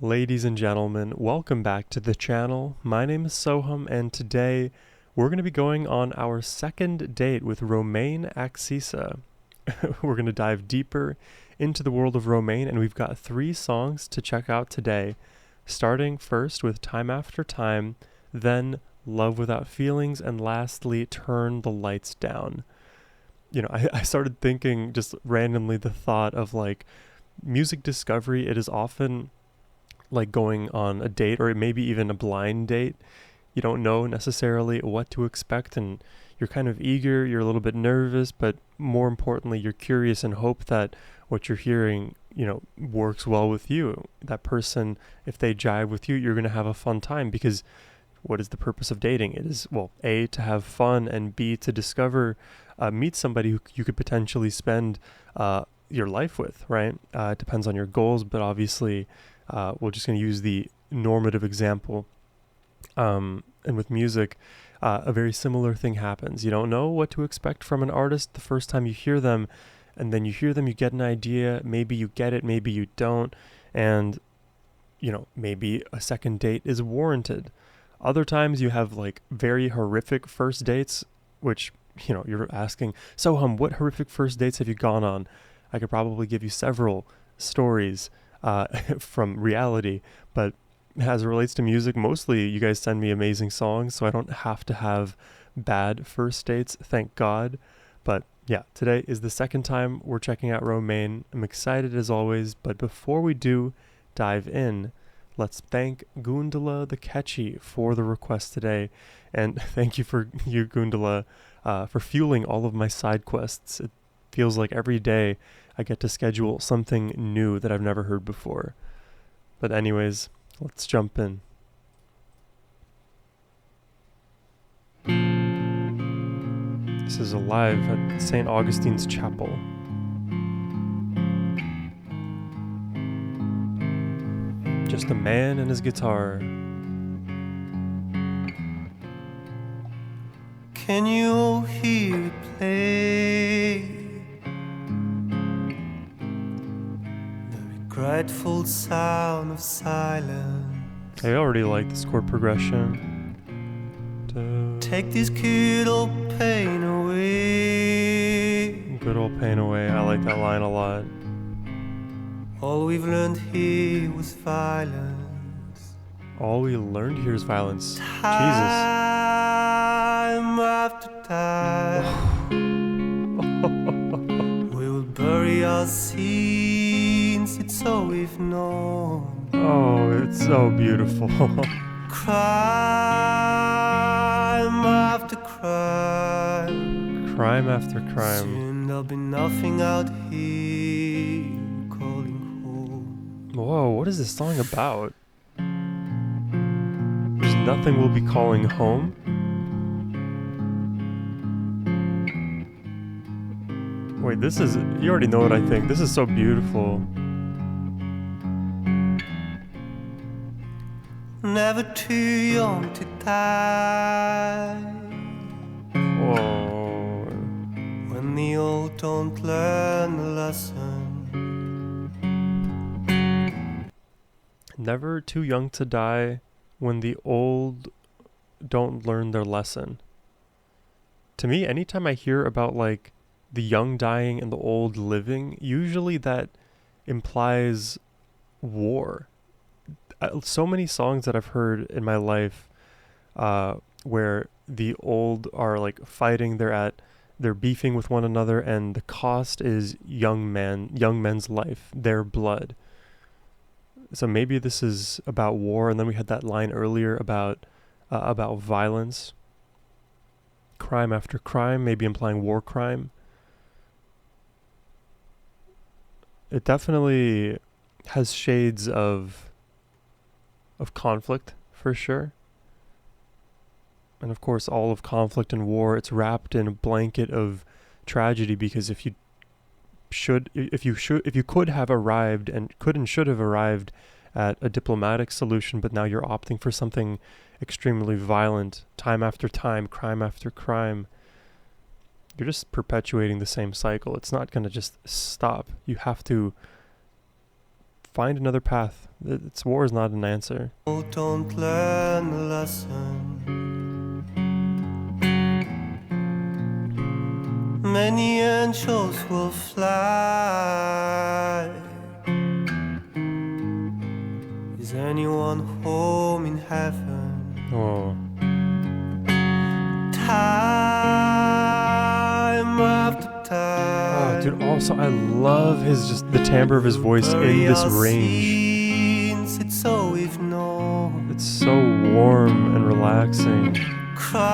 Ladies and gentlemen, welcome back to the channel. My name is Sohum, and today we're going to be going on our second date with Romain Axisa. We're going to dive deeper into the world of Romain, and we've got 3 songs to check out today, starting first with Time After Time, then Love Without Feelings, and lastly, Turn the Lights Down. I started thinking just randomly the thought of like music discovery. It is often like going on a date or maybe even a blind date. You don't know necessarily what to expect, and you're kind of eager, you're a little bit nervous, but more importantly, you're curious and hope that what you're hearing, works well with you. That person, if they jive with you, you're going to have a fun time because what is the purpose of dating? It is, well, A, to have fun, and B, to discover, meet somebody who you could potentially spend your life with, right? It depends on your goals, but obviously we're just going to use the normative example. And with music, a very similar thing happens. You don't know what to expect from an artist the first time you hear them, and then you hear them, you get an idea. Maybe you get it, maybe you don't. And, maybe a second date is warranted. Other times you have like very horrific first dates, which, you're asking, so what horrific first dates have you gone on? I could probably give you several stories from reality, but as it relates to music, mostly you guys send me amazing songs, so I don't have to have bad first dates, thank God. But yeah, today is the second time we're checking out Romain. I'm excited as always, but before we do dive in, let's thank Gundala the Catchy for the request today, and thank you Gundala, for fueling all of my side quests. It feels like every day I get to schedule something new that I've never heard before. But anyways, let's jump in. This is live at St. Augustine's Chapel. Just a man and his guitar. Can you hear it play? Grateful sound of silence. I already like this chord progression. Take this good old pain away. Good old pain away. I like that line a lot. All we've learned here was violence. All we learned here is violence. Time after time. We will bury our sins. It's all we've known. Oh, it's so beautiful. Crime after crime. Crime after crime. Soon there'll be nothing out here calling home. Whoa, what is this song about? There's nothing we'll be calling home? Wait, you already know what I think. This is so beautiful. Never too young to die. Whoa. When the old don't learn the lesson. Never too young to die when the old don't learn their lesson. To me, anytime I hear about like the young dying and the old living, usually that implies war. So many songs that I've heard in my life where the old are like fighting, they're beefing with one another, and the cost is young men's life, their blood. So maybe this is about war, and then we had that line earlier about violence, crime after crime, maybe implying war crime. It definitely has shades of conflict, for sure. And of course, all of conflict and war, it's wrapped in a blanket of tragedy, because if you could have arrived and should have arrived at a diplomatic solution, but now you're opting for something extremely violent, time after time, crime after crime, you're just perpetuating the same cycle. It's not going to just stop. You have to find another path. It's war is not an answer. Don't learn the lesson. Many angels will fly. Is anyone home in heaven? Oh. Time after time. Oh, dude, also I love the timbre of his voice in this range. It's so we've known. It's so warm and relaxing. Crime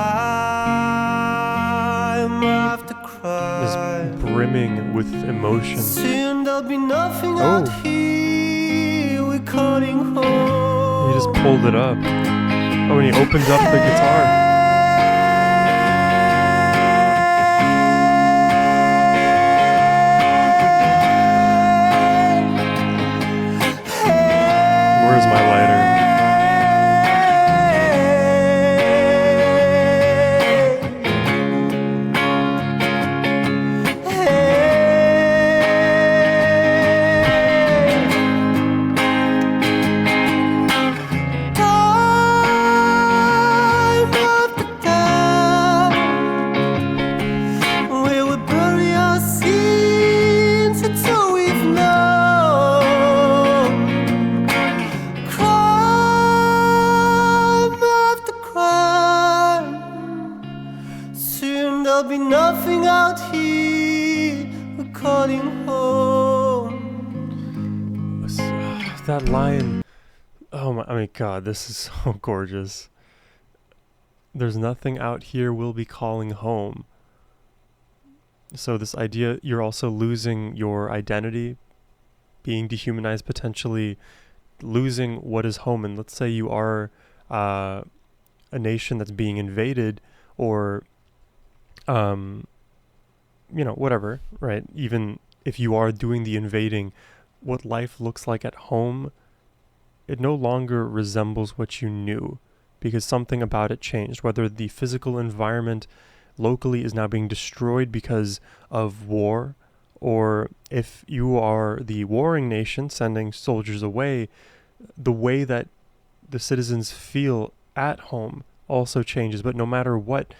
after crime. Just brimming with emotion. Soon there'll be nothing out here. We're calling home. He just pulled it up. Oh, and he opened up the guitar. Where's my lighter? There'll be nothing out here. We're calling home. That line. Oh my! I mean, God, this is so gorgeous. There's nothing out here. We'll be calling home. So this idea, you're also losing your identity, being dehumanized, potentially losing what is home. And let's say you are a nation that's being invaded, or whatever, right? Even if you are doing the invading, what life looks like at home, it no longer resembles what you knew, because something about it changed. Whether the physical environment locally is now being destroyed because of war, or if you are the warring nation sending soldiers away, the way that the citizens feel at home also changes. But no matter what,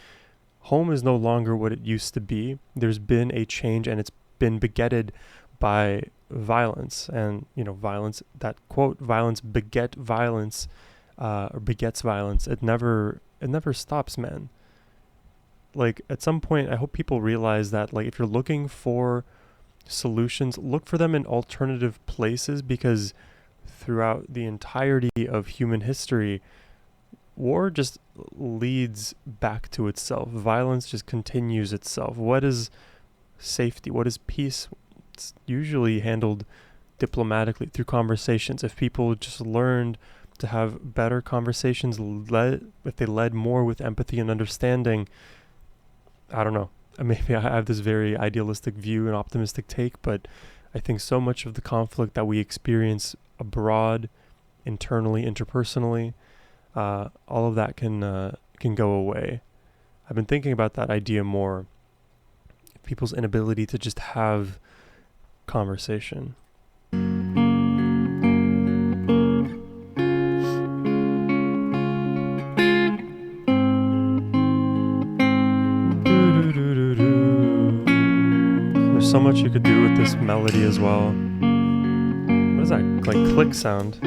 home is no longer what it used to be. There's been a change, and it's been begetted by violence. And, violence, that quote, violence beget violence, or begets violence. It never stops, man. Like, at some point, I hope people realize that, like, if you're looking for solutions, look for them in alternative places, because throughout the entirety of human history, war just leads back to itself. Violence just continues itself. What is safety? What is peace? It's usually handled diplomatically through conversations. If people just learned to have better conversations, if they led more with empathy and understanding, I don't know. Maybe I have this very idealistic view and optimistic take, but I think so much of the conflict that we experience abroad, internally, interpersonally, all of that can go away. I've been thinking about that idea more. People's inability to just have conversation. There's so much you could do with this melody as well. What is that, like, click sound?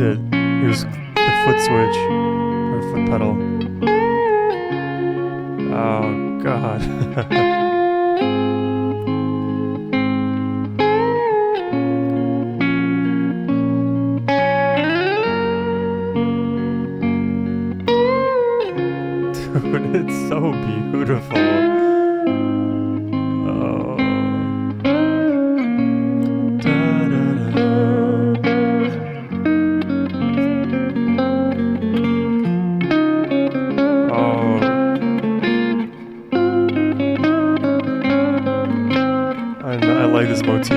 It. It was the foot switch or foot pedal. Oh God. Dude, it's so beautiful. This motif.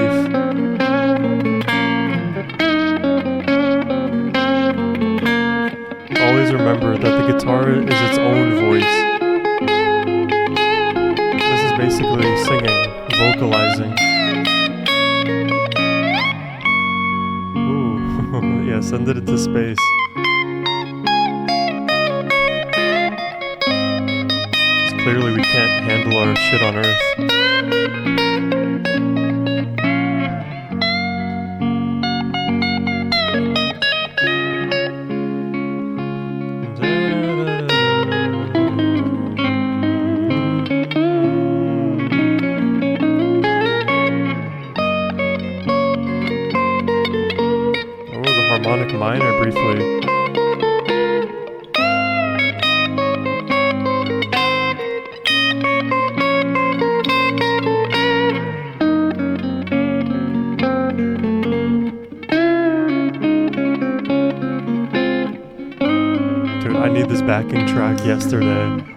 Always remember that the guitar is its own voice. basically singing, vocalizing. Ooh, yeah, send it into space. Clearly we can't handle our shit on Earth. Oh, the harmonic minor briefly. Dude, I need this backing track yesterday.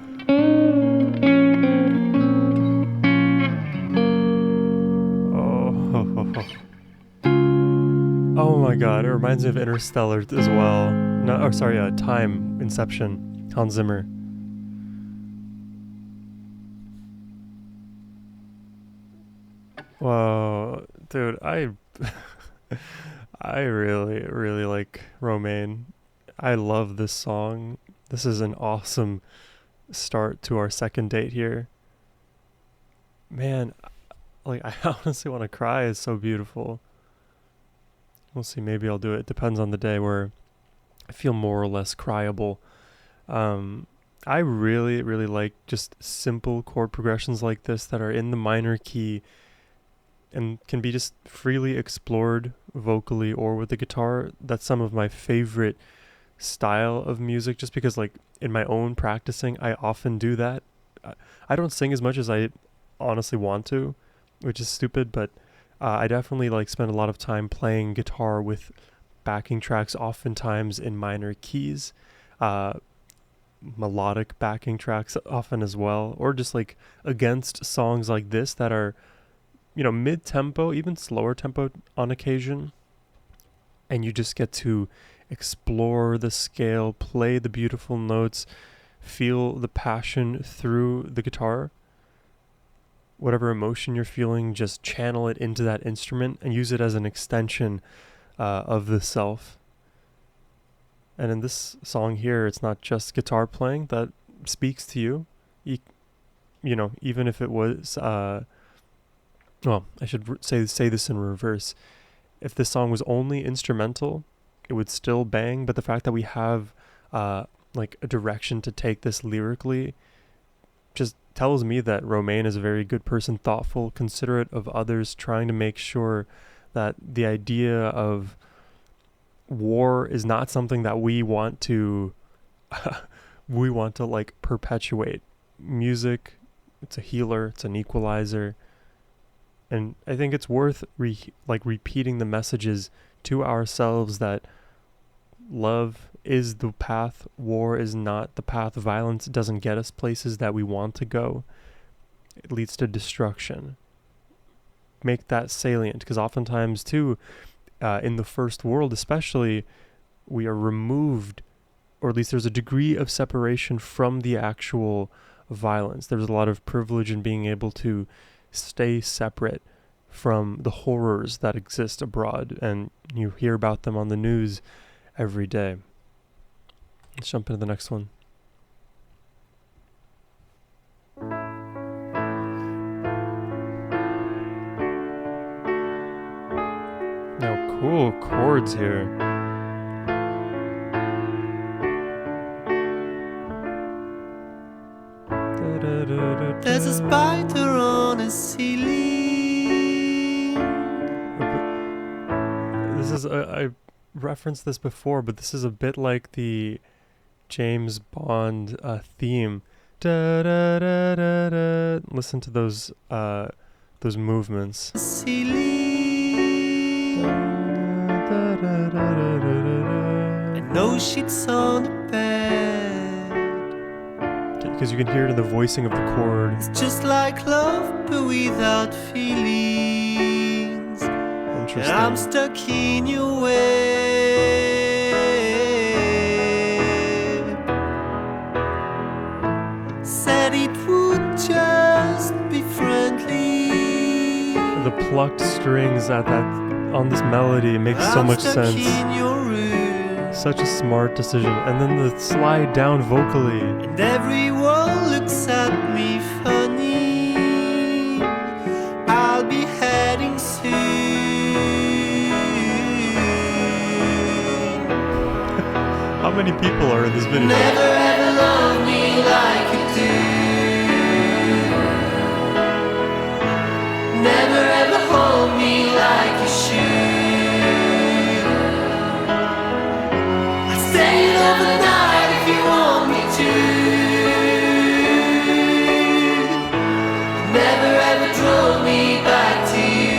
Oh my god, it reminds me of Interstellar as well. No, oh sorry, Time, Inception, Hans Zimmer. Whoa, dude, I really like Romain. I love this song. This is an awesome start to our second date here. Man, like I honestly want to cry. It's so beautiful. We'll see, maybe I'll do it. Depends on the day where I feel more or less cryable. I really like just simple chord progressions like this that are in the minor key and can be just freely explored vocally or with the guitar. That's some of my favorite style of music, just because like in my own practicing I often do that. I don't sing as much as I honestly want to, which is stupid, but I definitely like spend a lot of time playing guitar with backing tracks, oftentimes in minor keys, melodic backing tracks often as well, or just like against songs like this that are, you know, mid-tempo, even slower tempo on occasion, and you just get to explore the scale, play the beautiful notes, feel the passion through the guitar. Whatever emotion you're feeling, just channel it into that instrument and use it as an extension of the self. And in this song here, it's not just guitar playing that speaks to you. You know, even if it was, well, I should say this in reverse. If this song was only instrumental, it would still bang. But the fact that we have like a direction to take this lyrically just tells me that Romain is a very good person, thoughtful, considerate of others, trying to make sure that the idea of war is not something that we want to like perpetuate. Music, it's a healer, it's an equalizer, and I think it's worth repeating the messages to ourselves that love is the path, war is not the path, violence doesn't get us places that we want to go, it leads to destruction. Make that salient, because oftentimes too, in the first world especially, we are removed, or at least there's a degree of separation from the actual violence. There's a lot of privilege in being able to stay separate from the horrors that exist abroad, and you hear about them on the news every day. Let's jump into the next one. Now, cool chords here. There's a spider on a ceiling. This is I referenced this before, but this is a bit like the James Bond theme. Da, da, da, da, da. Listen to those movements. Ceiling. Da, da, da, da, da, da, da. And no sheets on the bed. Because you can hear it in the voicing of the chord. It's just like love, but without feelings. Interesting. And I'm stuck in your web. Said it would just be free. plucked strings at that on this melody. It makes so much sense. Such a smart decision. And then the slide down vocally. And everyone looks at me funny. I'll be heading soon. How many people are in this video? Never ever love me like you do. Never ever hold me like you should. I'd stay overnight if you want me to. Never ever draw me back to you.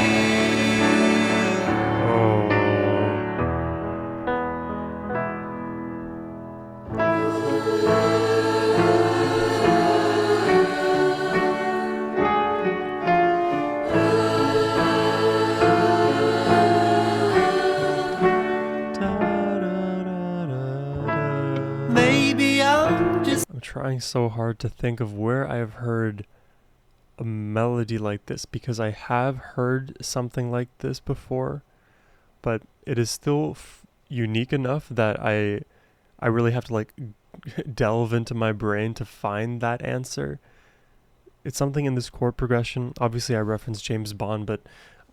Maybe I'm trying so hard to think of where I've heard a melody like this, because I have heard something like this before, but it is still unique enough that I really have to like delve into my brain to find that answer. It's something in this chord progression. Obviously I referenced James Bond, but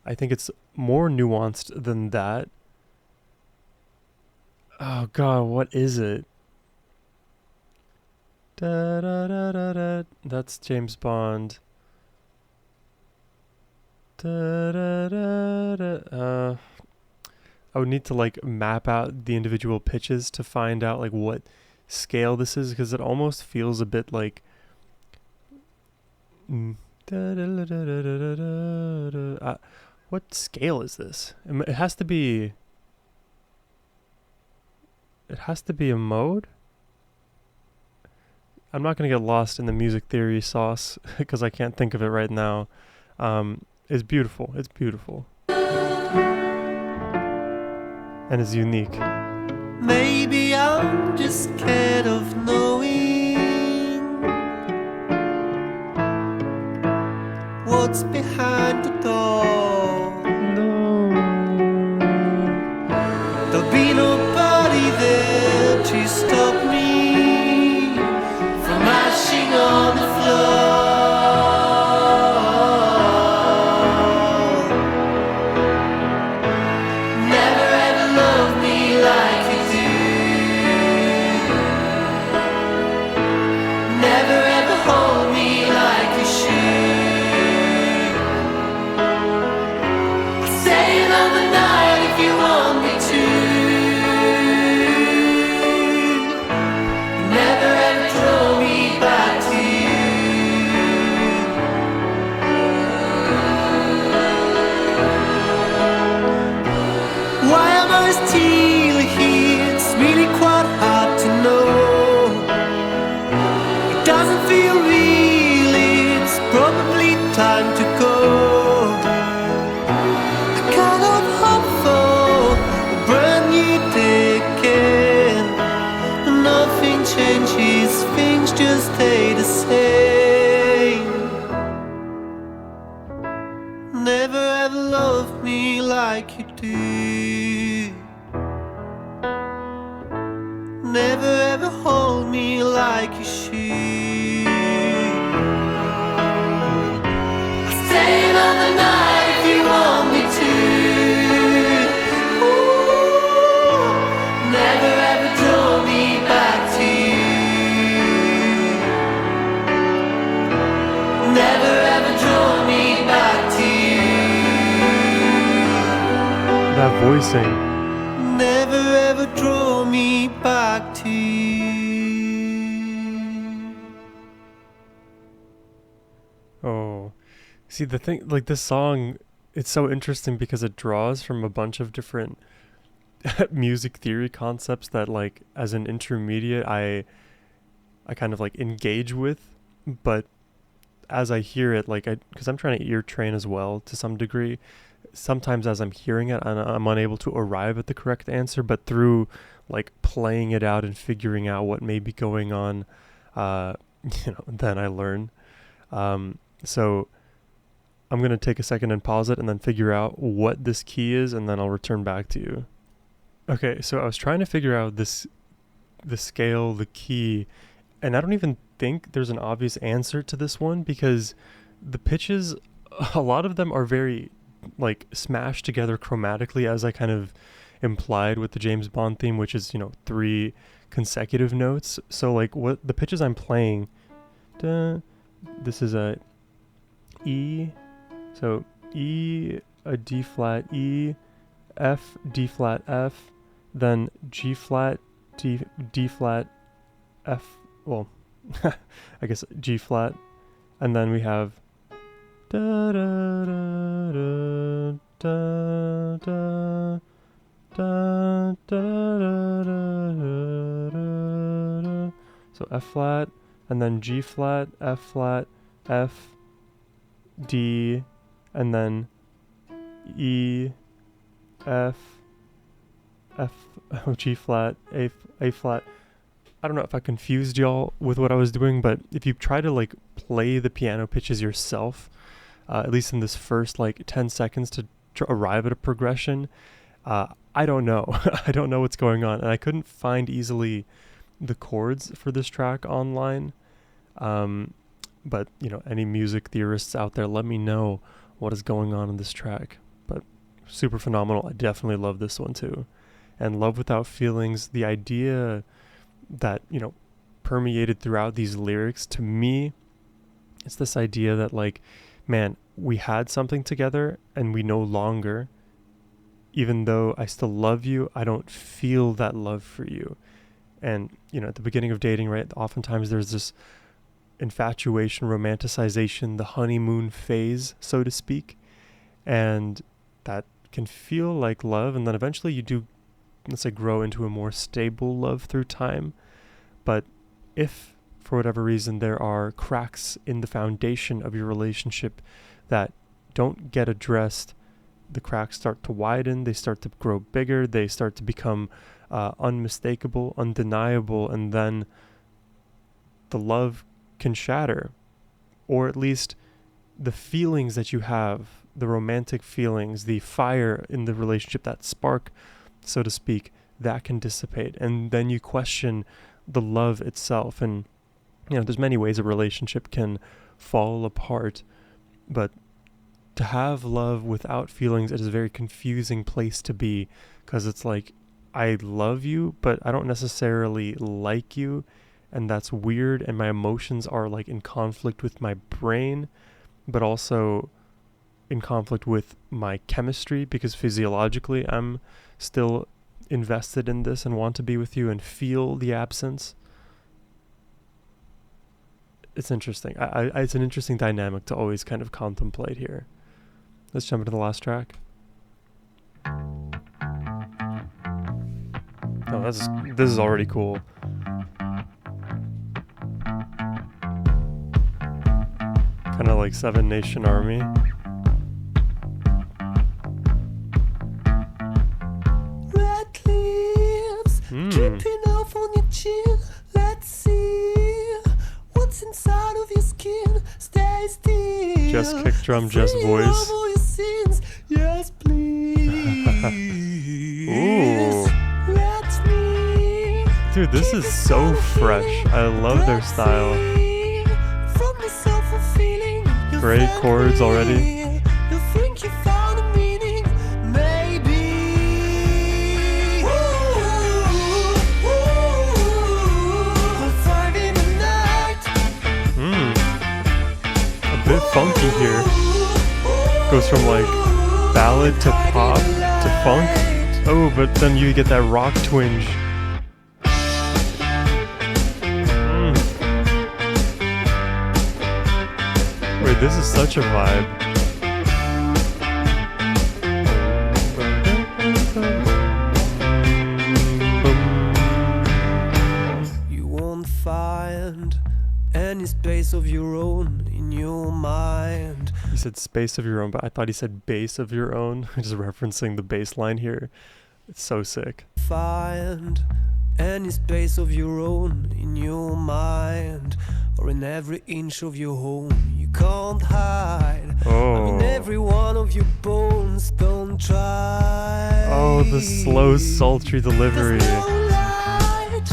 I think it's more nuanced than that. Oh god, what is it? Da, da, da, da, da. That's James Bond. Da, da, da, da. I would need to like map out the individual pitches to find out like what scale this is, because it almost feels a bit like what scale is this? It has to be a mode. I'm not going to get lost in the music theory sauce because I can't think of it right now. It's beautiful. It's beautiful. And it's unique. Maybe I'm just scared of knowing what's behind the door. No. There'll be nobody there to stop me mashing on the floor. Never ever love me like you do. Never ever hold me like you should. I'll stay another night if you want me to. Never ever draw me back to you. Why am I still here? It's really quite hard to know. It doesn't feel real, it's probably time to go. I cannot hope for a brand new day again. Nothing changes, things just stay the same. Never ever love me like you do. Never ever hold me like you should. I'll stay another night if you want me to. Ooh, never ever draw me back to you. Never ever draw me back to you. That voicing. Never ever draw me back to you. Oh, see the thing, like this song, it's so interesting because it draws from a bunch of different music theory concepts that like as an intermediate I kind of like engage with, but as I hear it, like because I'm trying to ear train as well to some degree, sometimes as I'm hearing it I'm unable to arrive at the correct answer, but through like playing it out and figuring out what may be going on, then I learn. So I'm going to take a second and pause it and then figure out what this key is, and then I'll return back to you. Okay, so I was trying to figure out the scale, the key, and I don't even think there's an obvious answer to this one, because the pitches, a lot of them are very like smashed together chromatically, as I kind of implied with the James Bond theme, which is, 3 consecutive notes. So like what the pitches I'm playing, this is a E, so E, a D flat, E, F, D flat, F, then G flat, D flat, F, well, I guess G flat, and then we have da da da da da da da da da. So F flat, and then G flat, F flat, F, D, and then E, F, G flat, A flat. I don't know if I confused y'all with what I was doing, but if you try to like play the piano pitches yourself, at least in this first like 10 seconds to arrive at a progression, I don't know. I don't know what's going on, and I couldn't find easily the chords for this track online. But any music theorists out there, let me know what is going on in this track. But super phenomenal. I definitely love this one too. And Love Without Feelings, the idea that, permeated throughout these lyrics, to me, it's this idea that like, man, we had something together and we no longer, even though I still love you, I don't feel that love for you. And, at the beginning of dating, right, oftentimes there's this infatuation, romanticization, the honeymoon phase, so to speak. And that can feel like love. And then eventually you do, let's say, grow into a more stable love through time. But if, for whatever reason, there are cracks in the foundation of your relationship that don't get addressed, the cracks start to widen, they start to grow bigger, they start to become unmistakable, undeniable, and then the love can shatter. Or at least the feelings that you have, the romantic feelings, the fire in the relationship, that spark, so to speak, that can dissipate. And then you question the love itself. And, there's many ways a relationship can fall apart, but to have love without feelings, it is a very confusing place to be, because it's like, I love you, but I don't necessarily like you, and that's weird, and my emotions are like in conflict with my brain, but also in conflict with my chemistry, because physiologically I'm still invested in this and want to be with you and feel the absence. It's interesting. It's an interesting dynamic to always kind of contemplate here. Let's jump into the last track. Oh, this is already cool. Kind of like Seven Nation Army. Red leaves dripping off on your chin. Let's see what's inside of your skin. Stay still. Just kick drum, just voice. Yes, please. Ooh. Let me. Dude, this is so fresh. I love their style. Great chords already. You think you found a meaning, maybe. We'll find in the night. A bit funky here. Goes from like ballad to pop to funk. Oh, but then you get that rock twinge. Wait, this is such a vibe. You won't find any space of your own in your mind. He said space of your own, but I thought he said bass of your own. Just referencing the bass line here. It's so sick. Find any space of your own in your mind, or in every inch of your home. You can't hide. Oh. your bones don't try. Oh, the slow, sultry delivery. There's no light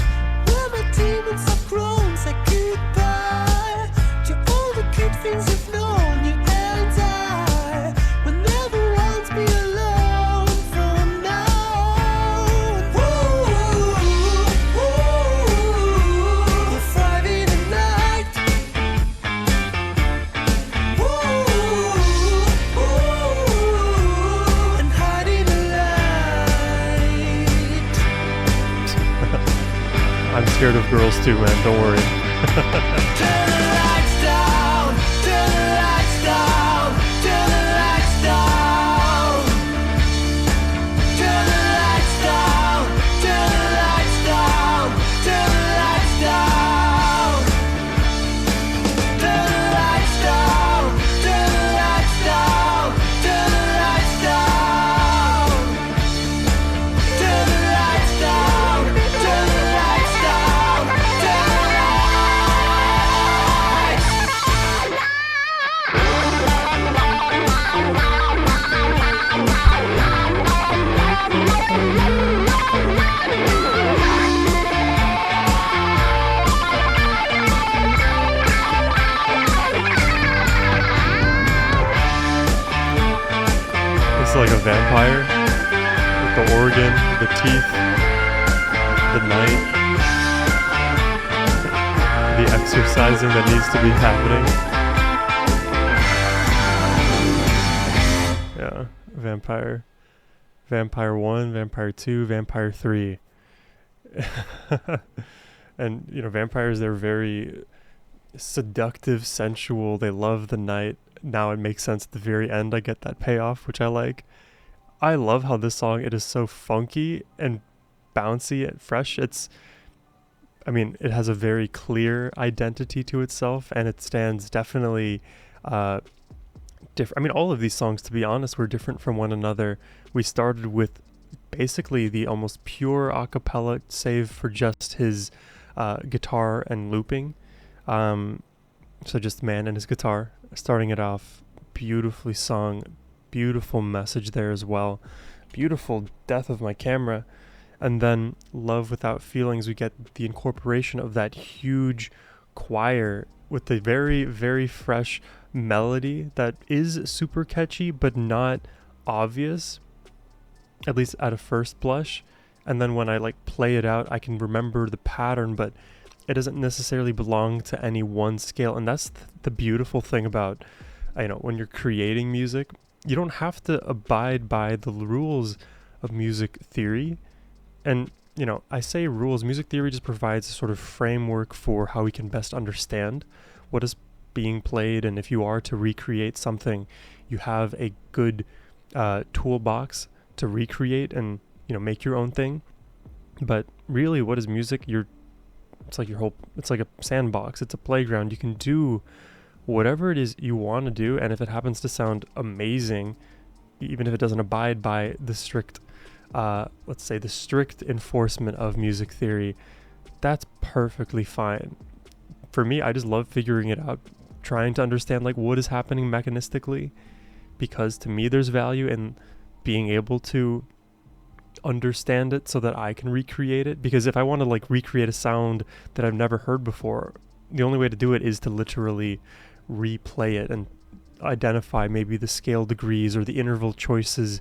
where my demons have grown. Say goodbye to all the good things you've known. You and I will never want to be alone from now on. We're thriving at night. And hiding the light. I'm scared of girls too, man. Don't worry. Turn the lights down, turn the lights down, turn the lights down. Turn the lights down, turn the lights down, turn the lights down. Turn the lights down, turn the lights down, turn the lights down. Turn the lights down, turn the lights down, turn the It's like a vampire with the organ, the teeth, the night, the exercising that needs to be happening. Yeah, vampire. Vampire 1, Vampire 2, Vampire 3. And, vampires, they're very seductive, sensual. They love the night. Now it makes sense at the very end. I get that payoff, which I like. I love how this song, it is so funky and bouncy and fresh. It has a very clear identity to itself, and it stands definitely different. All of these songs, to be honest, were different from one another. We started with basically the almost pure a cappella, save for just his guitar and looping. So just man and his guitar, starting it off, beautifully sung, beautiful message there as well, beautiful death of my camera. And then Love Without Feelings, we get the incorporation of that huge choir with the very, very fresh melody that is super catchy, but not obvious, at least at a first blush. And then when I play it out, I can remember the pattern, but it doesn't necessarily belong to any one scale. And that's the beautiful thing about, when you're creating music, you don't have to abide by the rules of music theory. And, I say rules. Music theory just provides a sort of framework for how we can best understand what is being played. And if you are to recreate something, you have a good toolbox to recreate and, make your own thing. But really, what is music? It's like a sandbox. It's a playground. You can do whatever it is you want to do. And if it happens to sound amazing, even if it doesn't abide by the strict enforcement of music theory, that's perfectly fine. For me, I just love figuring it out, trying to understand what is happening mechanistically, because to me there's value in being able to understand it so that I can recreate it. Because if I want to recreate a sound that I've never heard before, the only way to do it is to literally replay it and identify maybe the scale degrees or the interval choices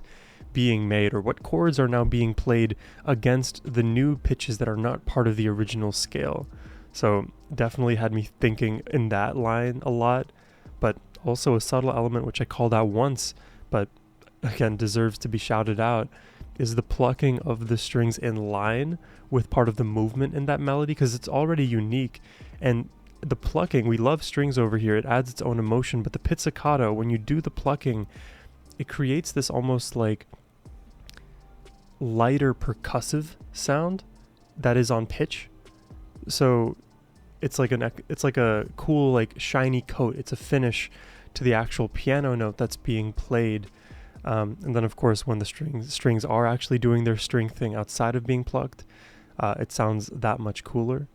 being made, or what chords are now being played against the new pitches that are not part of the original scale. So definitely had me thinking in that line a lot. But also a subtle element which I called out once, but again deserves to be shouted out, is the plucking of the strings in line with part of the movement in that melody, because it's already unique. And the plucking, we love strings over here, it adds its own emotion, but the pizzicato, when you do the plucking, it creates this almost lighter percussive sound that is on pitch. So it's like a cool shiny coat. It's a finish to the actual piano note that's being played. And then of course when the strings are actually doing their string thing outside of being plucked, it sounds that much cooler.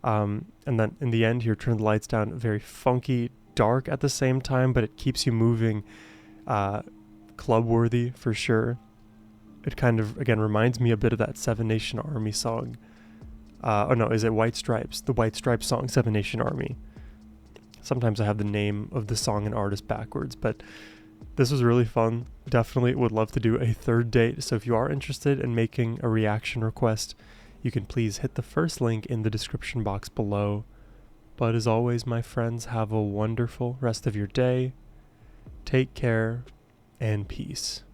And then in the end here, Turn the Lights Down, very funky, dark at the same time, but it keeps you moving club worthy for sure. It kind of, again, reminds me a bit of that Seven Nation Army song. Oh no, is it White Stripes? The White Stripes song, Seven Nation Army. Sometimes I have the name of the song and artist backwards, but this was really fun. Definitely would love to do a third date. So if you are interested in making a reaction request, you can please hit the first link in the description box below. But as always, my friends, have a wonderful rest of your day. Take care and peace.